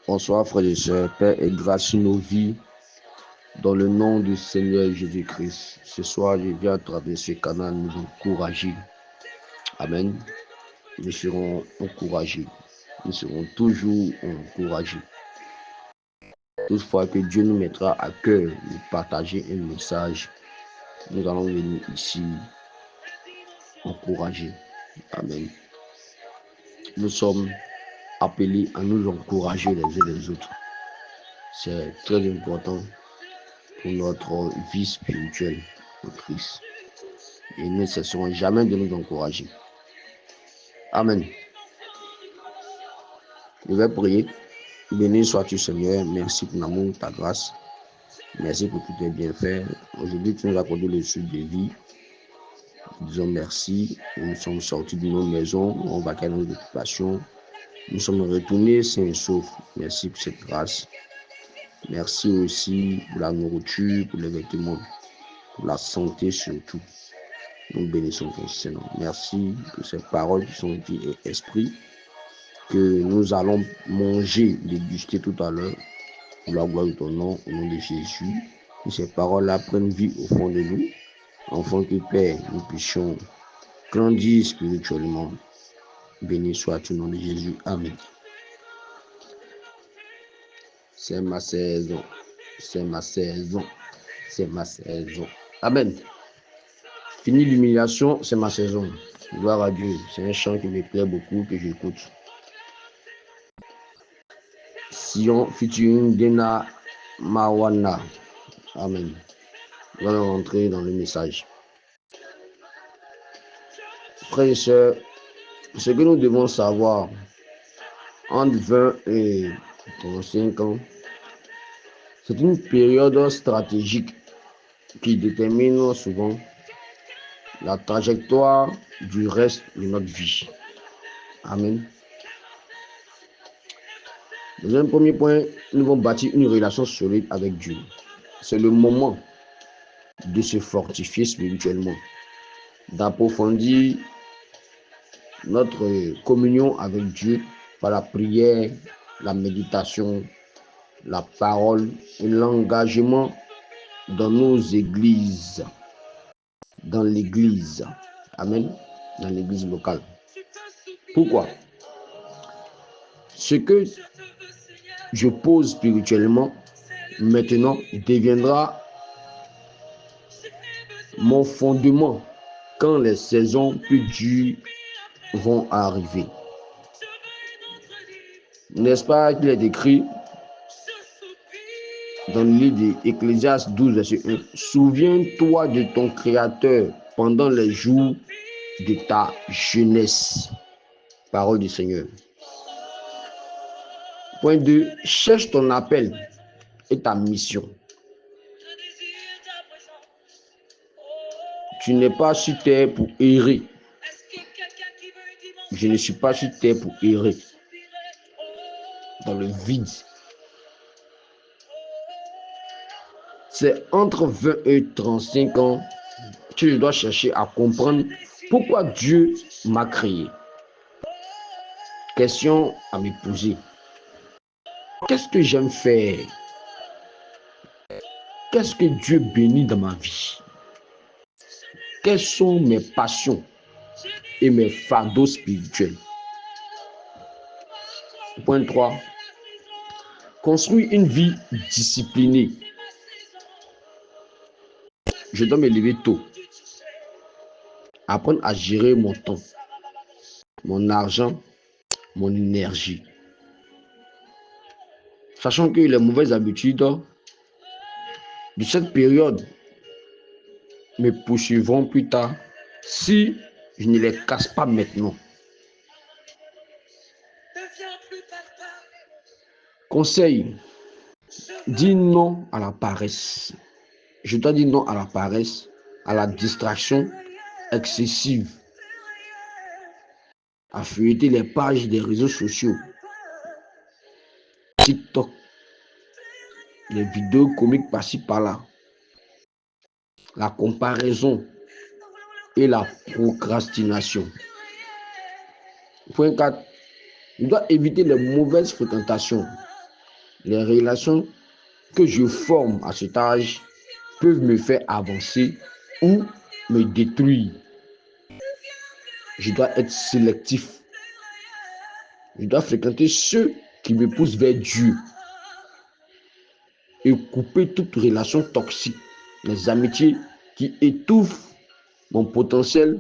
Bonsoir frères et sœurs, paix et grâce sur nos vies, dans le nom du Seigneur Jésus-Christ. Ce soir, je viens à travers ce canal nous encourager. Amen. Nous serons encouragés. Nous serons toujours encouragés. Toutefois que Dieu nous mettra à cœur de partager un message, nous allons venir ici encourager. Amen. Nous sommes appelés à nous encourager les uns les autres. C'est très important pour notre vie spirituelle en Christ. Et nous ne cesserons jamais de nous encourager. Amen. Je vais prier. Béni sois-tu, Seigneur. Merci pour l'amour, ta grâce. Merci pour tous tes bienfaits. Aujourd'hui, tu nous as accordé le sud de vie. Nous disons merci. Nous sommes sortis de nos maisons. On va quitter nos occupations. Nous sommes retournés sains et saufs. Merci pour cette grâce. Merci aussi pour la nourriture, pour les vêtements, pour la santé surtout. Nous bénissons ton Seigneur. Merci pour ces paroles qui sont vie et esprit, que nous allons manger, déguster tout à l'heure, pour la gloire de ton nom, au nom de Jésus. Que ces paroles-là prennent vie au fond de nous, afin que Père, nous puissions grandir spirituellement. Béni soit-tu au nom de Jésus. Amen. C'est ma saison. C'est ma saison. C'est ma saison. Amen. Fini l'humiliation, c'est ma saison. Gloire à Dieu. C'est un chant qui me plaît beaucoup, que j'écoute. Sion featuring Dena Mawana. Amen. Nous allons rentrer dans le message. Frères et sœurs, ce que nous devons savoir, entre 20 et 35 ans, c'est une période stratégique qui détermine souvent la trajectoire du reste de notre vie. Amen. Dans un premier point, nous devons bâtir une relation solide avec Dieu. C'est le moment de se fortifier spirituellement, d'approfondir notre communion avec Dieu par la prière, la méditation, la parole et l'engagement dans nos églises, dans l'église. Amen. Dans l'église locale. Pourquoi? Ce que je pose spirituellement maintenant deviendra mon fondement quand les saisons plus dures vont arriver. N'est-ce pas qu'il est écrit dans le livre d'Ecclésiaste 12, verset 1, souviens-toi de ton Créateur pendant les jours de ta jeunesse. Parole du Seigneur. Point 2, cherche ton appel et ta mission. Tu n'es pas sur terre pour errer. Je ne suis pas sur terre pour errer dans le vide. C'est entre 20 et 35 ans que je dois chercher à comprendre pourquoi Dieu m'a créé. Question à me poser. Qu'est-ce que j'aime faire? Qu'est-ce que Dieu bénit dans ma vie? Quelles sont mes passions et mes fardeaux spirituels? Point 3. Construire une vie disciplinée. Je dois me lever tôt. Apprendre à gérer mon temps, mon argent, mon énergie. Sachant que les mauvaises habitudes de cette période me poursuivront plus tard si je ne les casse pas maintenant. Conseil, dis non à la paresse. Je dois dire non à la paresse, à la distraction excessive, à feuilleter les pages des réseaux sociaux, TikTok, les vidéos comiques par-ci par-là, la comparaison et la procrastination. Point 4. Je dois éviter les mauvaises fréquentations. Les relations que je forme à cet âge peuvent me faire avancer ou me détruire. Je dois être sélectif. Je dois fréquenter ceux qui me poussent vers Dieu et couper toute relation toxique, les amitiés qui étouffent mon potentiel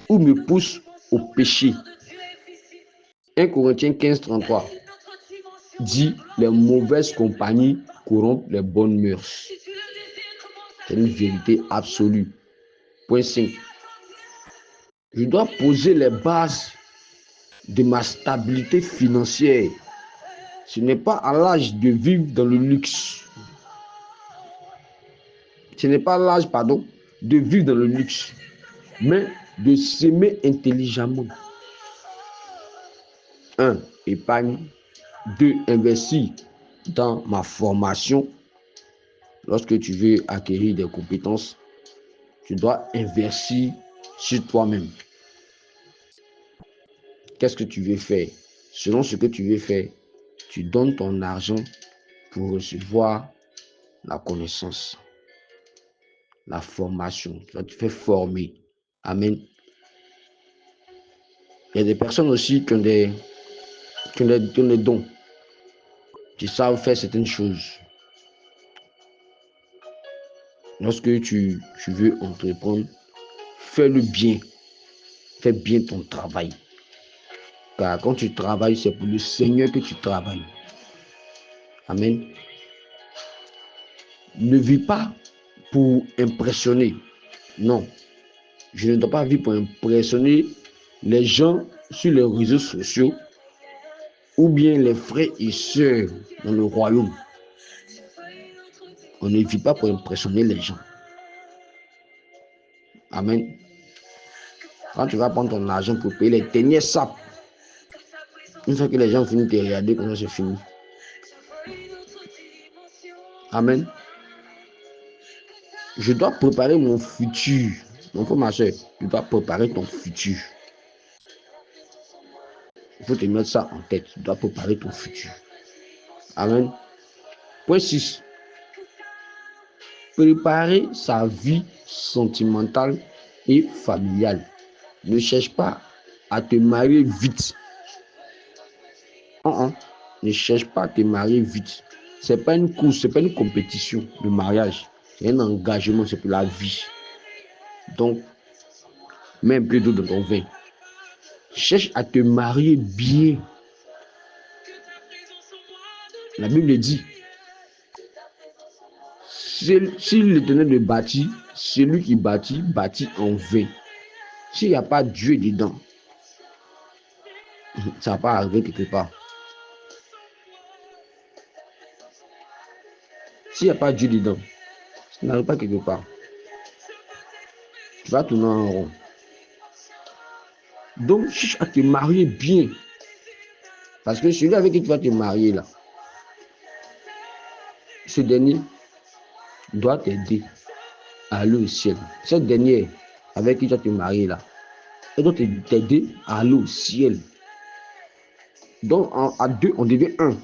ou me poussent au péché. 1 Corinthiens 15:33 dit les mauvaises compagnies corrompent les bonnes mœurs. C'est une vérité absolue. Point 5. Je dois poser les bases de ma stabilité financière. Ce n'est pas à l'âge de vivre dans le luxe. Ce n'est pas l'âge, de vivre dans le luxe, mais de s'aimer intelligemment. 1. Épargne. 2. Investir dans ma formation. Lorsque tu veux acquérir des compétences, tu dois investir sur toi-même. Qu'est-ce que tu veux faire? Selon ce que tu veux faire, tu donnes ton argent pour recevoir la connaissance, la formation. Tu vas te faire former. Amen. Il y a des personnes aussi qui ont des dons, qui savent faire certaines choses. Lorsque tu veux entreprendre, fais-le bien. Fais bien ton travail. Car quand tu travailles, c'est pour le Seigneur que tu travailles. Amen. Ne vis pas pour impressionner. Non. Je ne dois pas vivre pour impressionner les gens sur les réseaux sociaux ou bien les frères et sœurs dans le royaume. On ne vit pas pour impressionner les gens. Amen. Quand tu vas prendre ton argent pour payer les derniers sapes, une fois que les gens finissent de te regarder, comment c'est fini. Amen. Je dois préparer mon futur. Mon frère, ma soeur, tu dois préparer ton futur. Il faut te mettre ça en tête. Tu dois préparer ton futur. Amen. Point 6. Préparer sa vie sentimentale et familiale. Ne cherche pas à te marier vite. Ne cherche pas à te marier vite. C'est pas une course, c'est pas une compétition. Le mariage, c'est un engagement, c'est pour la vie. Donc, mets un peu d'eau dans ton vin. Cherche à te marier bien. La Bible dit, si l'Éternel le bâtit, celui qui bâtit, bâtit en vain. S'il n'y a pas Dieu dedans, ça va pas arriver quelque part. S'il n'y a pas Dieu dedans, ça n'arrive pas quelque part. Tu vas tourner en rond. Donc, cherche à te marier bien. Parce que celui avec qui tu vas te marier là, ce dernier doit t'aider à aller au ciel. Cette dernière avec qui tu vas te marier là, elle doit t'aider à aller au ciel. Donc, à deux, on devient un.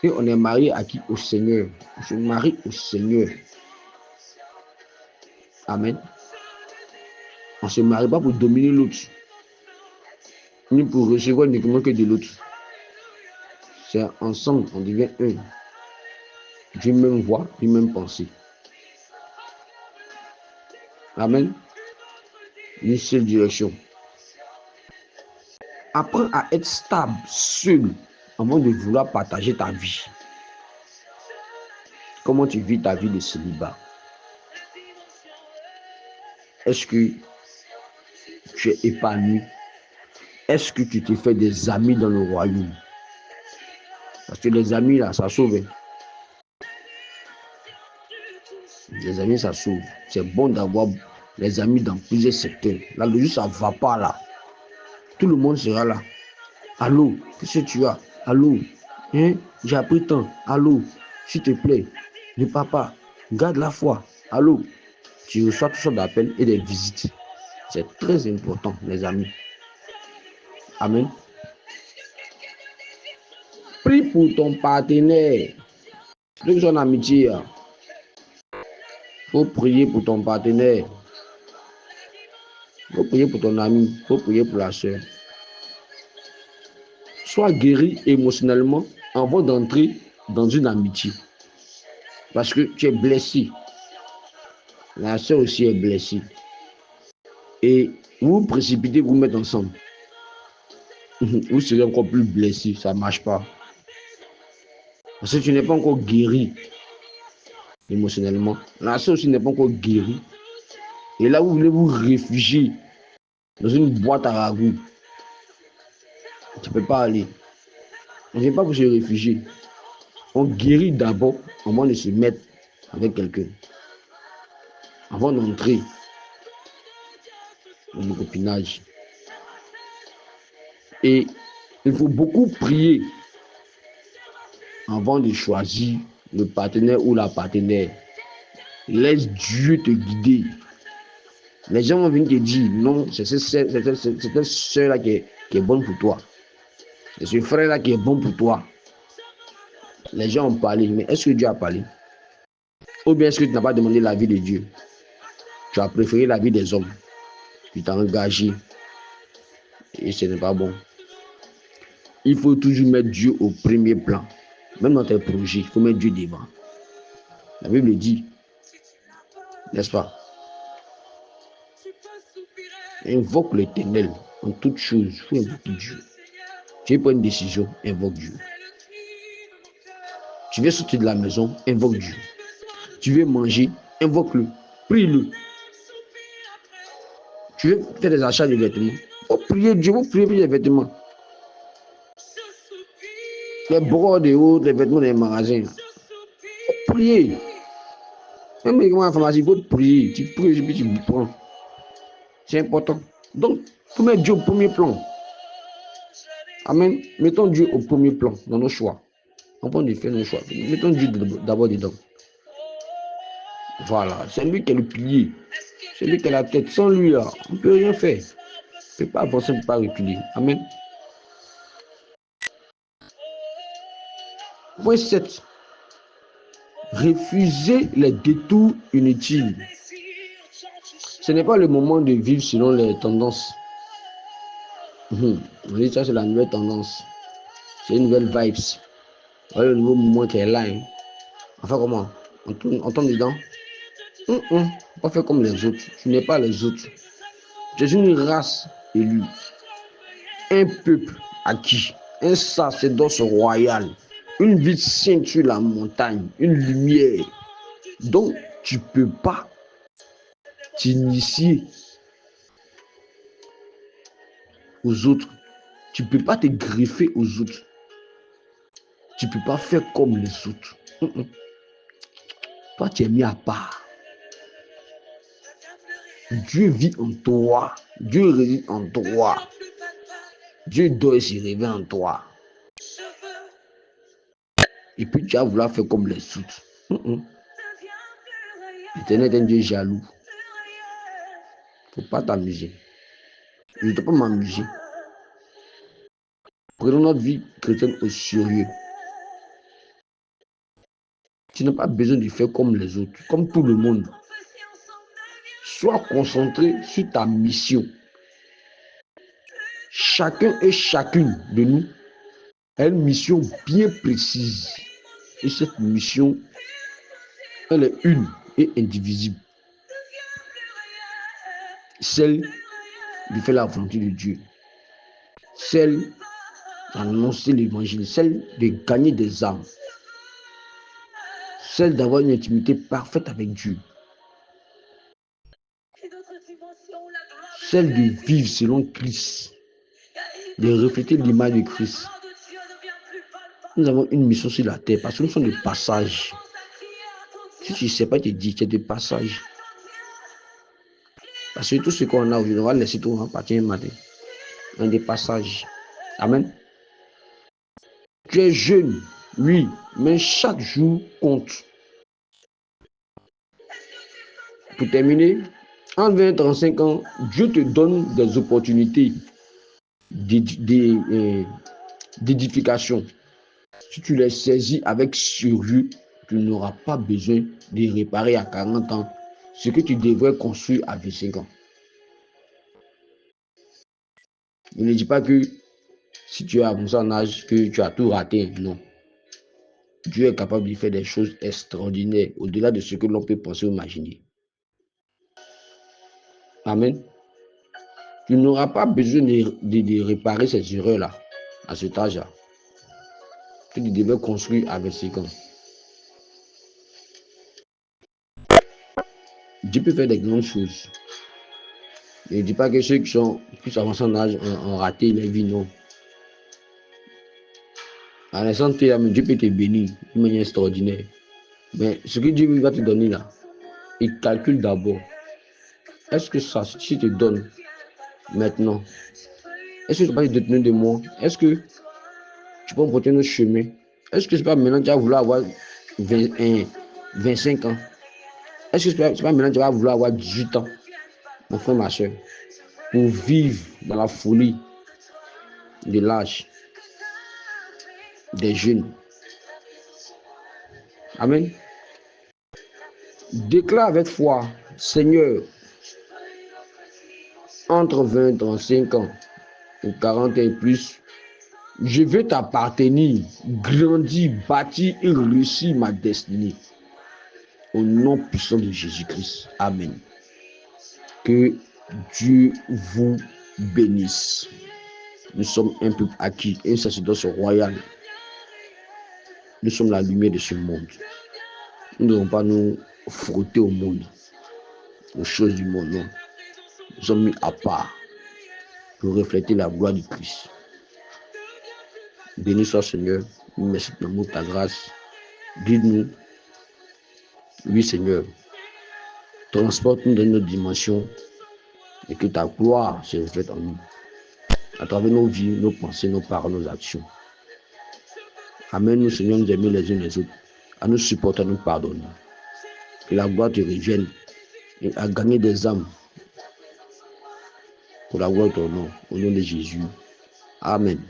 Et on est marié à qui? Au Seigneur. On se marie au Seigneur. Amen. On ne se marie pas pour dominer l'autre, ni pour recevoir uniquement que de l'autre. C'est ensemble, on devient un. D'une même voix, d'une même pensée. Amen. Une seule direction. Apprends à être stable, seul, avant de vouloir partager ta vie. Comment tu vis ta vie de célibat? Est-ce que tu es épanoui? Est-ce que tu te fais des amis dans le royaume? Parce que les amis là, ça sauve. Les amis, ça sauve. C'est bon d'avoir les amis dans plusieurs secteurs. Là, le jour, ça ne va pas là. Tout le monde sera là. Allô, qu'est-ce que tu as? Allô, hein? J'ai appris tant. Allô, s'il te plaît, ne pars pas. Garde la foi. Allô, tu reçois toutes sortes d'appels et des visites. C'est très important, les amis. Amen. Prie pour ton partenaire. Ceux qui sont en amitié, il faut prier pour ton partenaire. Il faut prier pour ton ami. Il faut prier pour la soeur. Sois guéri émotionnellement avant d'entrer dans une amitié. Parce que tu es blessé. La soeur aussi est blessée. Et vous vous précipitez, vous mettre ensemble. Vous serez encore plus blessé. Ça ne marche pas. Parce que tu n'es pas encore guéri émotionnellement. La soeur aussi n'est pas encore guérie. Et là, vous voulez vous réfugier dans une boîte à ragoût. Tu ne peux pas aller. On ne vient pas pour se réfugier. On guérit d'abord avant de se mettre avec quelqu'un. Avant d'entrer dans le copinage. Et il faut beaucoup prier avant de choisir le partenaire ou la partenaire. Laisse Dieu te guider. Les gens vont venir te dire, non, c'est cette soeur-là qui est bonne pour toi. C'est ce frère-là qui est bon pour toi. Les gens ont parlé, mais est-ce que Dieu a parlé? Ou bien est-ce que tu n'as pas demandé l'avis de Dieu? Tu as préféré l'avis des hommes. Tu t'es engagé. Et ce n'est pas bon. Il faut toujours mettre Dieu au premier plan. Même dans tes projets, il faut mettre Dieu devant. La Bible dit, n'est-ce pas? Invoque l'Éternel en toutes choses. Il faut invoquer Dieu. Tu veux prendre une décision, invoque Dieu. Tu veux sortir de la maison, invoque Dieu. Tu veux manger, invoque-le. Prie-le. Tu veux faire des achats de vêtements. Il faut prier Dieu, il faut prier pour les vêtements. Les brodes et autres, les vêtements des magasins. Il faut prier. Même les pharmacie, il faut prier. Tu pries et puis tu prends. C'est important. Donc, il faut mettre Dieu au premier plan. Amen. Mettons Dieu au premier plan dans nos choix. Avant de faire nos choix, mettons Dieu d'abord dedans. Voilà. C'est lui qui est le pilier. C'est lui qui est la tête. Sans lui, là, on ne peut rien faire. On ne peut pas avancer, on ne peut pas reculer. Amen. Point 7. Refuser les détours inutiles. Ce n'est pas le moment de vivre selon les tendances. On dit ça, c'est la nouvelle tendance. C'est une nouvelle vibes. Voilà le nouveau moment qui est là. Hein. Enfin, comment? On tombe dedans. Pas faire comme les autres. Tu n'es pas les autres. Tu es une race élue. Un peuple acquis. Un sacerdoce royal. Une vie sainte sur la montagne. Une lumière. Donc, tu ne peux pas t'initier aux autres. Tu ne peux pas te greffer aux autres. Tu ne peux pas faire comme les autres. Toi, tu es mis à part. Dieu vit en toi. Dieu réside en toi. Dieu doit se révéler en toi. Et puis tu vas vouloir faire comme les autres. L'Éternel est un Dieu jaloux. Il ne faut pas t'amuser. Je ne dois pas m'amuser. Prenons notre vie chrétienne au sérieux. Tu n'as pas besoin de faire comme les autres, comme tout le monde. Sois concentré sur ta mission. Chacun et chacune de nous a une mission bien précise. Et cette mission, elle est une et indivisible. Celle de faire la volonté de Dieu. Celle d'annoncer l'évangile. Celle de gagner des âmes. Celle d'avoir une intimité parfaite avec Dieu. Celle de vivre selon Christ. De refléter l'image de Christ. Nous avons une mission sur la terre parce que nous sommes de passage. Si tu ne sais pas te dire, tu es de passage. Parce que tout ce qu'on a aujourd'hui, on va laisser tout partir un matin. Un des passages. Amen. Tu es jeune, oui, mais chaque jour compte. Pour terminer, en 20 et 35 ans, Dieu te donne des opportunités d'édification. si tu les saisis avec sérieux, tu n'auras pas besoin de réparer à 40 ans ce que tu devrais construire à 25 ans. Je ne dis pas que si tu es à mon âge, que tu as tout raté. Non. Dieu est capable de faire des choses extraordinaires au-delà de ce que l'on peut penser ou imaginer. Amen. Tu n'auras pas besoin de réparer ces erreurs-là à cet âge-là. Que tu devais construire à 25 ans. Dieu peut faire des grandes choses. Je ne dis pas que ceux qui sont plus avancés en âge ont raté leur vie, non. À l'instant T, Dieu peut te bénir d'une manière extraordinaire. Mais ce que Dieu va te donner là, il calcule d'abord. Est-ce que ça, si je te donne maintenant, est-ce que tu vas te détenir de moi? Est-ce que tu peux emprunter notre chemin? Est-ce que c'est pas maintenant que tu vas vouloir avoir 25 ans? Est-ce que c'est pas maintenant que tu vas vouloir avoir 18 ans, mon frère, ma soeur, pour vivre dans la folie de l'âge des jeunes? Amen. Déclare avec foi, Seigneur, entre 20 et 35 ans, ou 40 et plus, je veux t'appartenir, grandir, bâtir et réussir ma destinée. Au nom puissant de Jésus-Christ. Amen. Que Dieu vous bénisse. Nous sommes un peuple acquis, un sacerdoce royal. Nous sommes la lumière de ce monde. Nous ne devons pas nous frotter au monde, aux choses du monde. Non. Nous sommes mis à part pour refléter la gloire du Christ. Béni soit Seigneur. Merci pour l'amour, ta grâce. Guide-nous. Oui, Seigneur. Transporte-nous dans notre dimension et que ta gloire se reflète en nous. À travers nos vies, nos pensées, nos paroles, nos actions. Amène-nous, Seigneur, nous aimer les uns les autres, à nous supporter, à nous pardonner. Que la gloire te revienne et à gagner des âmes pour la gloire de ton nom, au nom de Jésus. Amen.